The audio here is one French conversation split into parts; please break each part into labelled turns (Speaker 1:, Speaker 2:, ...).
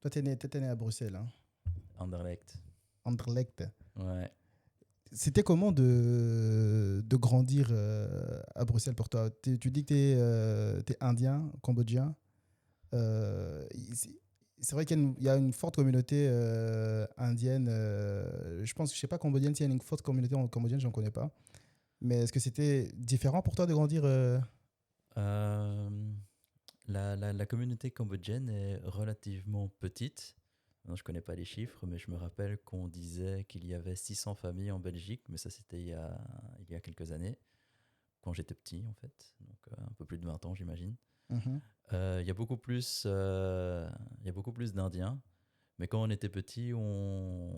Speaker 1: Toi, t'es né à Bruxelles, hein?
Speaker 2: Anderlecht.
Speaker 1: Anderlecht.
Speaker 2: Ouais.
Speaker 1: C'était comment de grandir à Bruxelles pour toi? Tu dis que tu es indien, cambodgien. C'est vrai qu'il y a une forte communauté indienne. Je sais pas cambodgienne, s'il y a une forte communauté cambodgienne, j'en connais pas. Mais est-ce que c'était différent pour toi de grandir
Speaker 2: Euh, la communauté cambodgienne est relativement petite. Non, je connais pas les chiffres, mais je me rappelle qu'on disait qu'il y avait 600 familles en Belgique, mais ça c'était il y a quelques années, quand j'étais petit en fait, donc un peu plus de 20 ans j'imagine.
Speaker 1: Mhm.
Speaker 2: Il y a il y a beaucoup plus d'Indiens, mais quand on était petit, on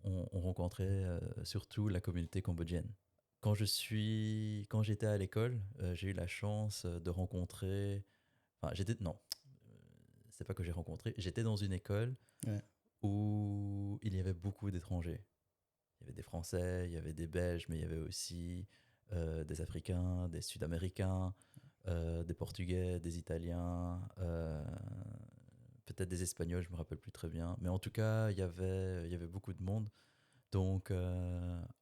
Speaker 2: rencontrait surtout la communauté cambodgienne. Quand j'étais à l'école, j'ai eu la chance de rencontrer. Enfin, non, c'est pas que j'ai rencontré. J'étais dans une école
Speaker 1: Ouais.
Speaker 2: où il y avait beaucoup d'étrangers. Il y avait des Français, il y avait des Belges, mais il y avait aussi des Africains, des Sud-Américains, des Portugais, des Italiens, peut-être des Espagnols, je me rappelle plus très bien. Mais en tout cas, il y avait beaucoup de monde. Donc,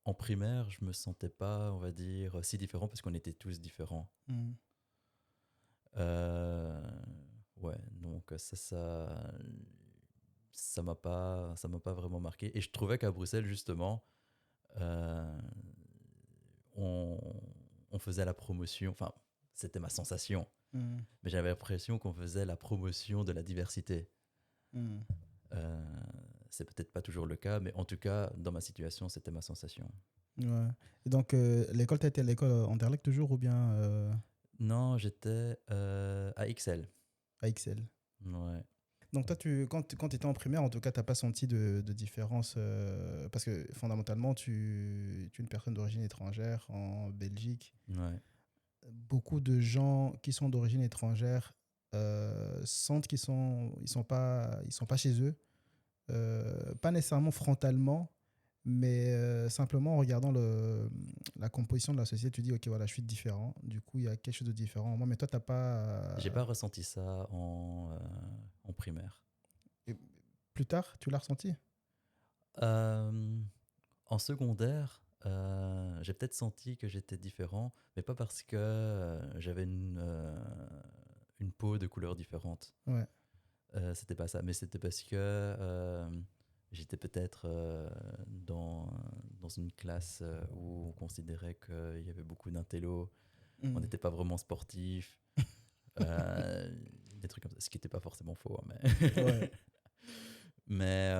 Speaker 2: en primaire, je me sentais pas, on va dire, si différent parce qu'on était tous différents.
Speaker 1: Mhm.
Speaker 2: Euh, ouais, donc ça m'a pas vraiment marqué. Et je trouvais qu'à Bruxelles, justement, euh, on, on faisait la promotion. Enfin, c'était ma sensation,
Speaker 1: Mhm.
Speaker 2: mais j'avais l'impression qu'on faisait la promotion de la diversité.
Speaker 1: Mhm.
Speaker 2: Euh, c'est peut-être pas toujours le cas, mais en tout cas, dans ma situation, c'était ma sensation.
Speaker 1: Ouais. Et donc, l'école, tu été à l'école Anderlecht toujours ou bien
Speaker 2: Non, j'étais à XL.
Speaker 1: à XL?
Speaker 2: Ouais.
Speaker 1: Donc, toi, quand tu étais en primaire, en tout cas, tu n'as pas senti de différence parce que fondamentalement, tu es une personne d'origine étrangère en Belgique.
Speaker 2: Ouais.
Speaker 1: Beaucoup de gens qui sont d'origine étrangère sentent ils sont pas chez eux. Pas nécessairement frontalement, mais simplement en regardant la composition de la société, tu dis, OK, voilà, je suis différent. Du coup, il y a quelque chose de différent en moi. Mais toi, t'as pas...
Speaker 2: J'ai pas ressenti ça en primaire.
Speaker 1: et plus tard, tu l'as ressenti?
Speaker 2: Euh, En secondaire, j'ai peut-être senti que j'étais différent, mais pas parce que j'avais une peau de couleur différente.
Speaker 1: Ouais.
Speaker 2: C'était pas ça, mais c'était parce que j'étais peut-être dans une classe où on considérait qu'il y avait beaucoup d'intello, on
Speaker 1: Mm.
Speaker 2: n'était pas vraiment sportif, euh, des trucs comme ça, ce qui n'était pas forcément faux, hein, mais
Speaker 1: Ouais.
Speaker 2: mais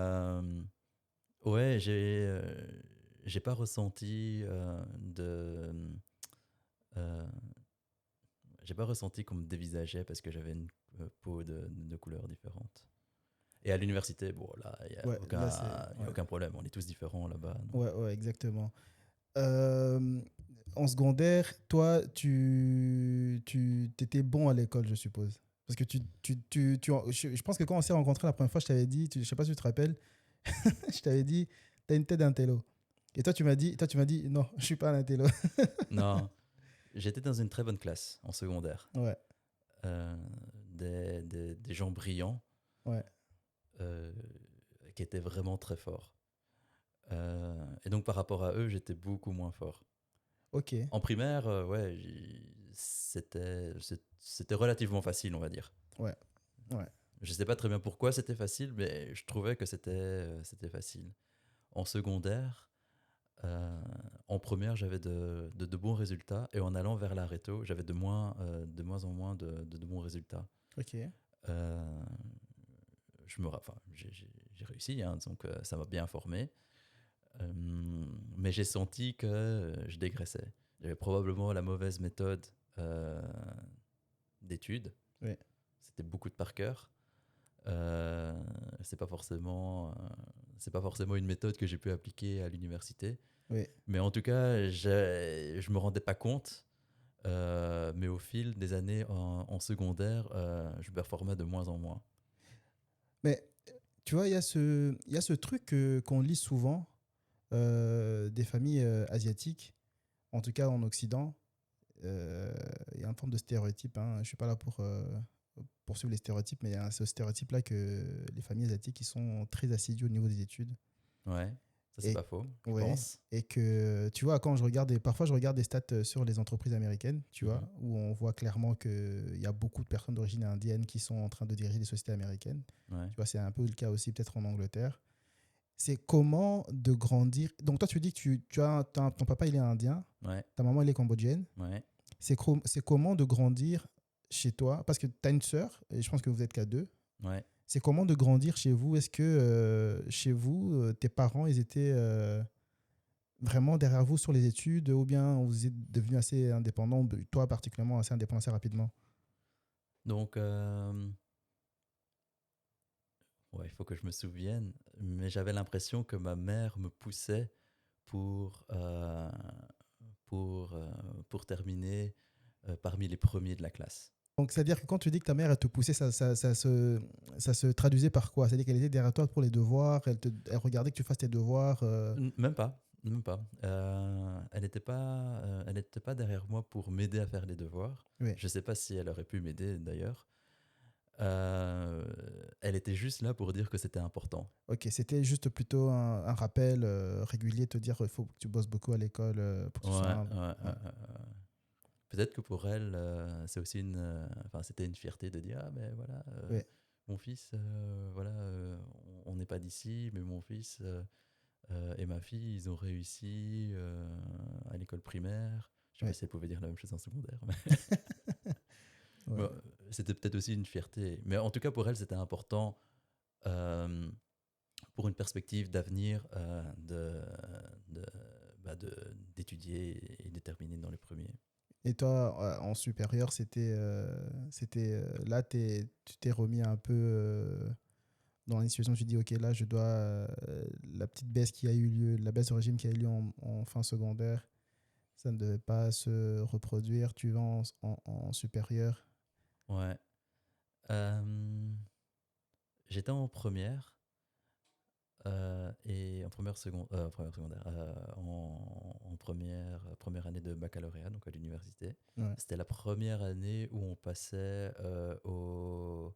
Speaker 2: ouais, j'ai pas ressenti euh, j'ai pas ressenti qu'on me dévisageait parce que j'avais une peau de couleur différente. Et à l'université, bon, là,
Speaker 1: Ouais, là, c'est...
Speaker 2: y a
Speaker 1: Ouais.
Speaker 2: aucun problème. On est tous différents là-bas. Donc.
Speaker 1: Ouais, ouais, exactement. Euh, En secondaire, toi, tu étais bon à l'école, je suppose. Parce que je pense que quand on s'est rencontrés la première fois, je t'avais dit, je sais pas si tu te rappelles, je t'avais dit, t'as une tête d'intello. Et toi, tu m'as dit, non, je suis pas un intello.
Speaker 2: Non, j'étais dans une très bonne classe en secondaire.
Speaker 1: Ouais,
Speaker 2: Euh, des gens brillants
Speaker 1: ouais,
Speaker 2: euh, qui étaient vraiment très forts. Et donc, par rapport à eux, j'étais beaucoup moins fort.
Speaker 1: ok,
Speaker 2: En primaire, ouais, c'était relativement facile, on va dire.
Speaker 1: ouais, ouais,
Speaker 2: Je sais pas très bien pourquoi c'était facile, mais je trouvais que c'était facile. En secondaire, euh, en première, j'avais de bons résultats, et en allant vers la réto, j'avais de moins en moins de bons résultats.
Speaker 1: ok.
Speaker 2: Euh, enfin, j'ai réussi, hein, donc ça m'a bien formé, Euh, mais j'ai senti que je dégraissais. J'avais probablement la mauvaise méthode euh, d'études.
Speaker 1: Ouais,
Speaker 2: C'était beaucoup de par cœur. Euh, c'est pas forcément, c'est pas forcément une méthode que j'ai pu appliquer à l'université.
Speaker 1: ouais.
Speaker 2: Mais en tout cas, je me rendais pas compte. Mais au fil des années en secondaire, je performais de moins en moins.
Speaker 1: Mais tu vois, il y a ce truc qu'on lit souvent des familles asiatiques, en tout cas en Occident. Il y a une forme de stéréotype. Hein. Je ne suis pas là pour poursuivre les stéréotypes, mais il y a ce stéréotype-là que les familles asiatiques, ils sont très assidus au niveau des études.
Speaker 2: Ouais, ça c'est
Speaker 1: Et,
Speaker 2: pas faux, je
Speaker 1: ouais,
Speaker 2: pense.
Speaker 1: et que, tu vois, quand je regarde, parfois je regarde des stats sur les entreprises américaines, tu vois,
Speaker 2: Mhm.
Speaker 1: où on voit clairement qu'il y a beaucoup de personnes d'origine indienne qui sont en train de diriger les sociétés américaines.
Speaker 2: Ouais.
Speaker 1: Tu vois, c'est un peu le cas aussi peut-être en Angleterre. C'est comment de grandir. Donc, toi, tu dis que ton papa, il est indien,
Speaker 2: Ouais,
Speaker 1: ta maman, elle est cambodgienne.
Speaker 2: ouais,
Speaker 1: C'est comment de grandir chez toi? Parce que tu as une sœur, et je pense que vous êtes qu'à deux.
Speaker 2: ouais.
Speaker 1: C'est comment de grandir chez vous? Est-ce que chez vous, tes parents, ils étaient vraiment derrière vous sur les études ou bien vous êtes devenu assez indépendant, toi particulièrement assez indépendant assez rapidement?
Speaker 2: Donc, ouais, il faut que je me souvienne, mais j'avais l'impression que ma mère me poussait pour, euh, pour, euh, pour terminer parmi les premiers de la classe.
Speaker 1: Donc, c'est-à-dire que quand tu dis que ta mère, elle te poussait, ça se traduisait par quoi? C'est-à-dire qu'elle était derrière toi pour les devoirs, elle regardait que tu fasses tes devoirs.
Speaker 2: Même pas, même pas. Elle n'était pas derrière moi pour m'aider à faire les devoirs.
Speaker 1: Oui.
Speaker 2: Je sais pas si elle aurait pu m'aider d'ailleurs. Euh, Elle était juste là pour dire que c'était important.
Speaker 1: Ok, c'était juste plutôt un rappel régulier, te dire il faut que tu bosses beaucoup à l'école pour que
Speaker 2: Ouais,
Speaker 1: tu sois un.
Speaker 2: ouais, ouais,
Speaker 1: Ouais.
Speaker 2: peut-être que pour elle, c'est aussi enfin, c'était une fierté de dire, ah ben voilà,
Speaker 1: Oui,
Speaker 2: mon fils, voilà, on n'est pas d'ici, mais mon fils et ma fille, ils ont réussi à l'école primaire. Je sais pas
Speaker 1: oui,
Speaker 2: si elle pouvait dire la même chose en secondaire, mais
Speaker 1: ouais.
Speaker 2: bon, c'était peut-être aussi une fierté. Mais en tout cas, pour elle, c'était important euh, pour une perspective d'avenir de, d'étudier et de terminer dans les premiers.
Speaker 1: Et toi, en supérieur, là, tu t'es remis un peu dans une situation où tu dis, ok, là, je dois, la petite baisse qui a eu lieu, la baisse de régime qui a eu lieu en fin secondaire, ça ne devait pas se reproduire. Tu vas en supérieur.
Speaker 2: Ouais. J'étais en première et en première secondaire, en première année de baccalauréat, donc à l'université.
Speaker 1: Ouais.
Speaker 2: C'était la première année où on passait au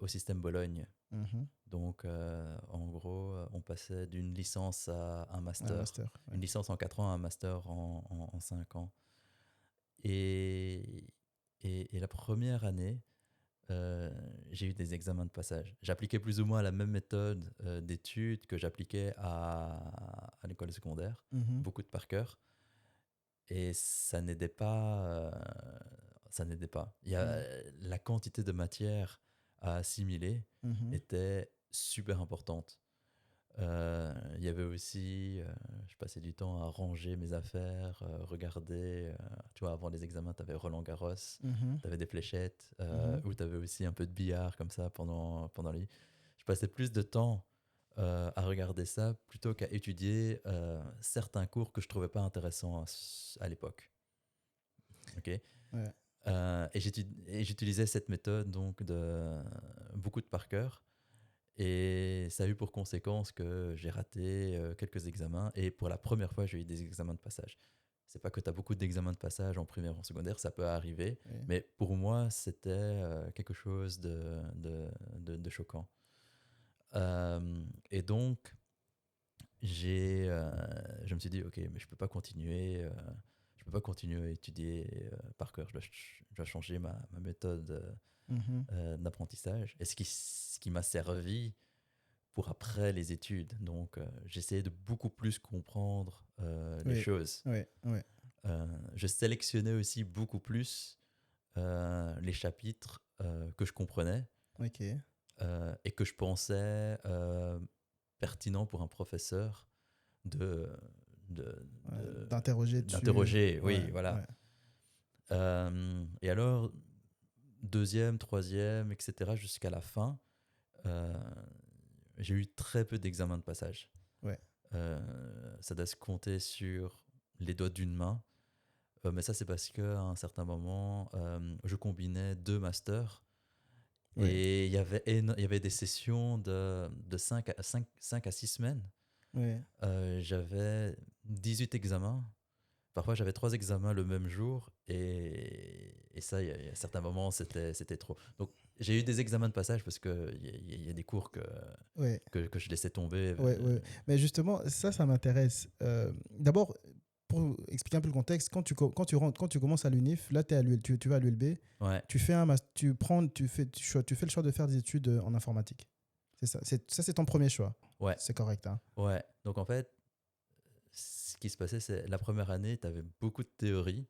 Speaker 2: système Bologne.
Speaker 1: Mhm.
Speaker 2: Donc, en gros, on passait d'une licence à un
Speaker 1: Un
Speaker 2: master.
Speaker 1: master. Ouais.
Speaker 2: Une licence en 4 ans à un master en 5 ans. Et, et la première année, j'ai eu des examens de passage. J'appliquais plus ou moins la même méthode d'études que j'appliquais à l'école secondaire,
Speaker 1: Mhm.
Speaker 2: beaucoup de par cœur, et ça n'aidait pas. Ça n'aidait pas.
Speaker 1: Mhm.
Speaker 2: La quantité de matière à assimiler
Speaker 1: Mhm.
Speaker 2: était super importante. Il y avait aussi, je passais du temps à ranger mes affaires, regarder, tu vois, avant les examens, tu avais Roland Garros,
Speaker 1: Mhm.
Speaker 2: tu avais des fléchettes,
Speaker 1: Mhm.
Speaker 2: ou tu avais aussi un peu de billard comme ça pendant les... Je passais plus de temps à regarder ça plutôt qu'à étudier certains cours que je trouvais pas intéressants à l'époque. Ok.
Speaker 1: Ouais.
Speaker 2: Et j'utilisais cette méthode donc de beaucoup de par cœur. Et ça a eu pour conséquence que j'ai raté quelques examens. Et pour la première fois, j'ai eu des examens de passage. C'est pas que tu as beaucoup d'examens de passage en primaire ou en secondaire, ça peut arriver.
Speaker 1: Ouais.
Speaker 2: Mais pour moi, c'était quelque chose de choquant. Et donc, je me suis dit, ok, mais je peux pas continuer. Je peux pas continuer à étudier par cœur. Je dois changer ma méthode
Speaker 1: Mhm.
Speaker 2: d'apprentissage. Et ce qui m'a servi pour après les études. Donc, j'essayais de beaucoup plus comprendre les
Speaker 1: Oui.
Speaker 2: choses.
Speaker 1: Oui. Oui.
Speaker 2: Je sélectionnais aussi beaucoup plus les chapitres que je comprenais
Speaker 1: Ok.
Speaker 2: et que je pensais pertinents pour un professeur de,
Speaker 1: Ouais, d'interroger dessus.
Speaker 2: d'interroger.
Speaker 1: Ouais.
Speaker 2: Oui, voilà.
Speaker 1: Ouais.
Speaker 2: Et alors, deuxième, troisième, etc., jusqu'à la fin, euh, j'ai eu très peu d'examens de passage.
Speaker 1: Ouais.
Speaker 2: Ça doit se compter sur les doigts d'une main. Mais ça, c'est parce qu'à un certain moment, je combinais deux masters
Speaker 1: Ouais.
Speaker 2: et il y avait des sessions de 5 à 6 semaines.
Speaker 1: Ouais.
Speaker 2: J'avais 18 examens, Parfois, j'avais 3 examens le même jour et ça, il y a certains moments, c'était trop. Donc, j'ai eu des examens de passage parce qu'il y a des cours
Speaker 1: Ouais,
Speaker 2: que je laissais tomber.
Speaker 1: ouais, ouais. Mais justement, ça m'intéresse. D'abord, pour expliquer un peu le contexte, quand tu commences à l'UNIF, là, tu vas à l'ULB,
Speaker 2: Ouais,
Speaker 1: tu fais tu fais le choix de faire des études en informatique. C'est ça. Ça, c'est ton premier choix.
Speaker 2: ouais,
Speaker 1: C'est correct, hein.
Speaker 2: ouais. Donc, en fait, ce qui se passait, c'est la première année, tu avais beaucoup de théories,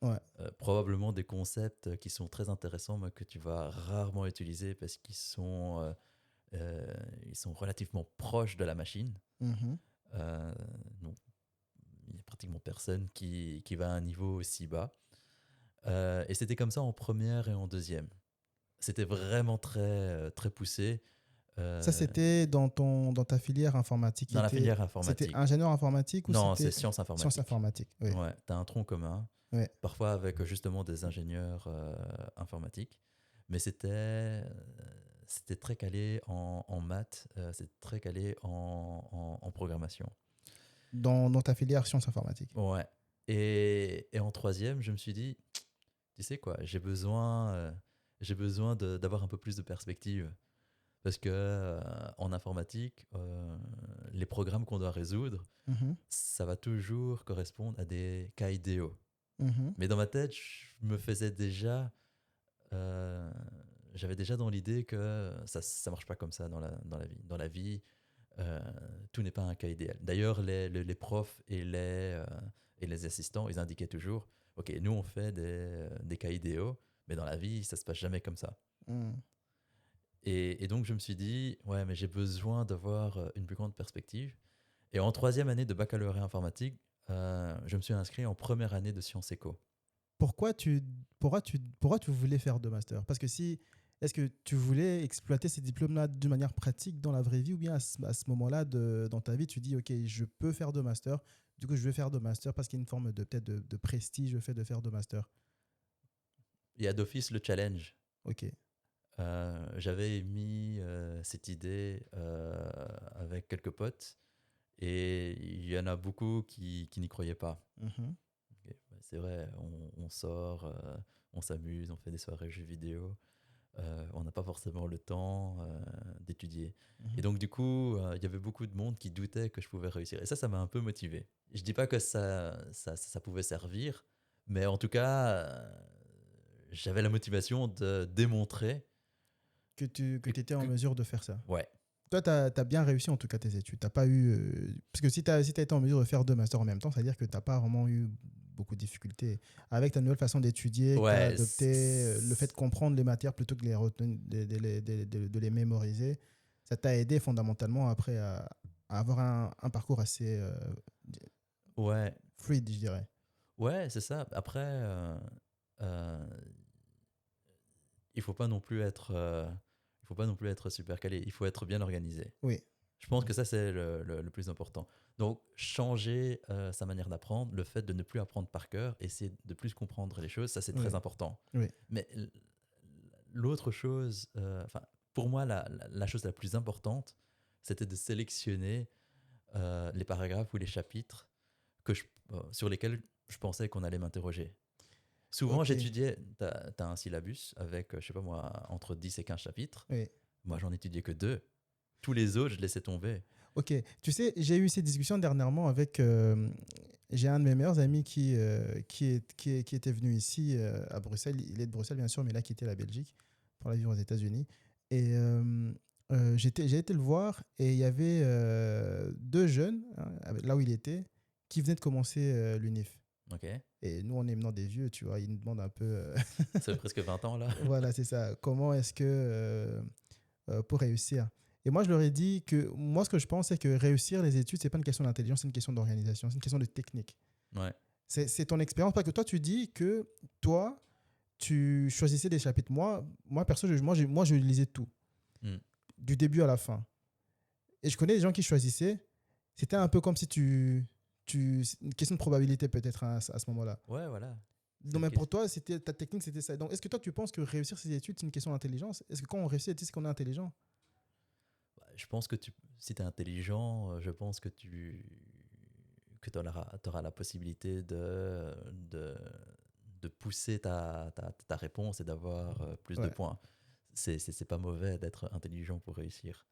Speaker 1: Ouais.
Speaker 2: probablement des concepts qui sont très intéressants, mais que tu vas rarement utiliser parce ils sont relativement proches de la machine.
Speaker 1: Mhm.
Speaker 2: Euh, donc, il n'y a pratiquement personne qui va à un niveau aussi bas. Et c'était comme ça en première et en deuxième. C'était vraiment très poussé.
Speaker 1: Ça,
Speaker 2: Euh,
Speaker 1: c'était dans ta filière informatique.
Speaker 2: dans la filière
Speaker 1: C'était
Speaker 2: informatique.
Speaker 1: ingénieur informatique ou
Speaker 2: Non, c'est
Speaker 1: c'était
Speaker 2: sciences
Speaker 1: sciences
Speaker 2: informatiques.
Speaker 1: informatiques? Oui.
Speaker 2: Ouais, tu as un tronc commun,
Speaker 1: Ouais.
Speaker 2: parfois avec justement des ingénieurs informatiques, mais c'était très calé en maths, c'était très calé en programmation.
Speaker 1: Dans ta filière sciences informatiques.
Speaker 2: Ouais. Et en troisième, je me suis dit, tu sais quoi, j'ai besoin d'avoir un peu plus de perspective. Parce que en informatique, les programmes qu'on doit résoudre,
Speaker 1: Mhm.
Speaker 2: ça va toujours correspondre à des cas idéaux.
Speaker 1: Mhm.
Speaker 2: Mais dans ma tête, je me faisais déjà, euh, j'avais déjà dans l'idée que ça marche pas comme ça dans la vie. Dans la vie, euh, tout n'est pas un cas idéal. D'ailleurs, les profs et les assistants, ils indiquaient toujours, OK, nous, on fait des cas idéaux, mais dans la vie, ça se passe jamais comme ça.
Speaker 1: Mhm.
Speaker 2: Et donc, je me suis dit, ouais, mais j'ai besoin d'avoir une plus grande perspective. Et en troisième année de baccalauréat informatique, je me suis inscrit en première année de sciences éco.
Speaker 1: Pourquoi pourquoi tu voulais faire de master? Parce que si, est-ce que tu voulais exploiter ces diplômes-là d'une manière pratique dans la vraie vie ou bien à ce moment-là dans ta vie, tu dis, OK, je peux faire de master, du coup, je vais faire de master parce qu'il y a une forme de peut-être de prestige le fait de faire de master.
Speaker 2: Il y a d'office le challenge.
Speaker 1: OK.
Speaker 2: J'avais émis cette idée avec quelques potes et il y en a beaucoup qui n'y croyaient pas.
Speaker 1: Mhm.
Speaker 2: Ok, ouais, c'est vrai, on sort, on s'amuse, on fait des soirées jeux vidéo, on n'a pas forcément le temps d'étudier. Et
Speaker 1: Mhm.
Speaker 2: donc du coup, il y avait beaucoup de monde qui doutait que je pouvais réussir. Et ça m'a un peu motivé. Je dis pas que ça pouvait servir, mais en tout cas, j'avais la motivation de démontrer
Speaker 1: Que tu étais en
Speaker 2: que
Speaker 1: mesure de faire ça.
Speaker 2: ouais,
Speaker 1: Toi, tu as bien réussi en tout cas tes études. T'as pas eu. Parce que si tu as été en mesure de faire deux masters en même temps, c'est-à-dire que tu n'as pas vraiment eu beaucoup de difficultés. Avec ta nouvelle façon d'étudier que tu as
Speaker 2: ouais,
Speaker 1: adopté, le fait de comprendre les matières plutôt que de les, de les mémoriser, ça t'a aidé fondamentalement après à avoir un parcours assez
Speaker 2: ouais,
Speaker 1: fluide, je dirais.
Speaker 2: ouais, c'est ça. Après, euh, il faut pas non plus être super calé. Il faut être bien organisé.
Speaker 1: Oui.
Speaker 2: Je pense que ça, c'est le plus important. Donc, changer sa manière d'apprendre, le fait de ne plus apprendre par cœur, essayer de plus comprendre les choses, ça, c'est
Speaker 1: Oui.
Speaker 2: très important.
Speaker 1: Oui.
Speaker 2: Mais l'autre chose, enfin, pour moi, la chose la plus importante, c'était de sélectionner les paragraphes ou les chapitres sur lesquels je pensais qu'on allait m'interroger. Souvent,
Speaker 1: Ok.
Speaker 2: j'étudiais, tu as un syllabus avec, je sais pas moi, entre 10 et 15 chapitres.
Speaker 1: Oui.
Speaker 2: Moi, j'en étudiais que 2. Tous les autres, je laissais tomber.
Speaker 1: Ok, tu sais, j'ai eu cette discussion dernièrement avec. J'ai un de mes meilleurs amis qui était venu ici à Bruxelles. Il est de Bruxelles, bien sûr, mais il a quitté la Belgique pour aller vivre aux États-Unis. Et j'ai été le voir et il y avait deux jeunes, hein, là où il était, qui venaient de commencer l'UNIF.
Speaker 2: Ok.
Speaker 1: Et nous, on est maintenant des vieux, tu vois, ils nous demandent un peu.
Speaker 2: Ça fait presque 20 ans là.
Speaker 1: Voilà, c'est ça. Comment est-ce que pour réussir. Et moi, je leur ai dit que moi, ce que je pense, c'est que réussir les études, c'est pas une question d'intelligence, c'est une question d'organisation, c'est une question de technique.
Speaker 2: Ouais.
Speaker 1: C'est ton expérience. Parce que toi, tu dis que toi, tu choisissais des chapitres. Moi perso, moi, je lisais tout,
Speaker 2: Hmm.
Speaker 1: du début à la fin. Et je connais des gens qui choisissaient. C'était un peu comme si c'est une question de probabilité peut-être hein, à ce moment-là.
Speaker 2: Ouais, voilà. C'est
Speaker 1: Non,
Speaker 2: une
Speaker 1: mais pour
Speaker 2: question.
Speaker 1: toi, ta technique, c'était ça. Donc, est-ce que toi, tu penses que réussir ses études, c'est une question d'intelligence? Est-ce que quand on réussit, c'est qu'on est intelligent?
Speaker 2: Je pense que si tu es intelligent, je pense que tu auras la possibilité de, de pousser ta réponse et d'avoir plus de
Speaker 1: Ouais.
Speaker 2: points. C'est pas mauvais d'être intelligent pour réussir.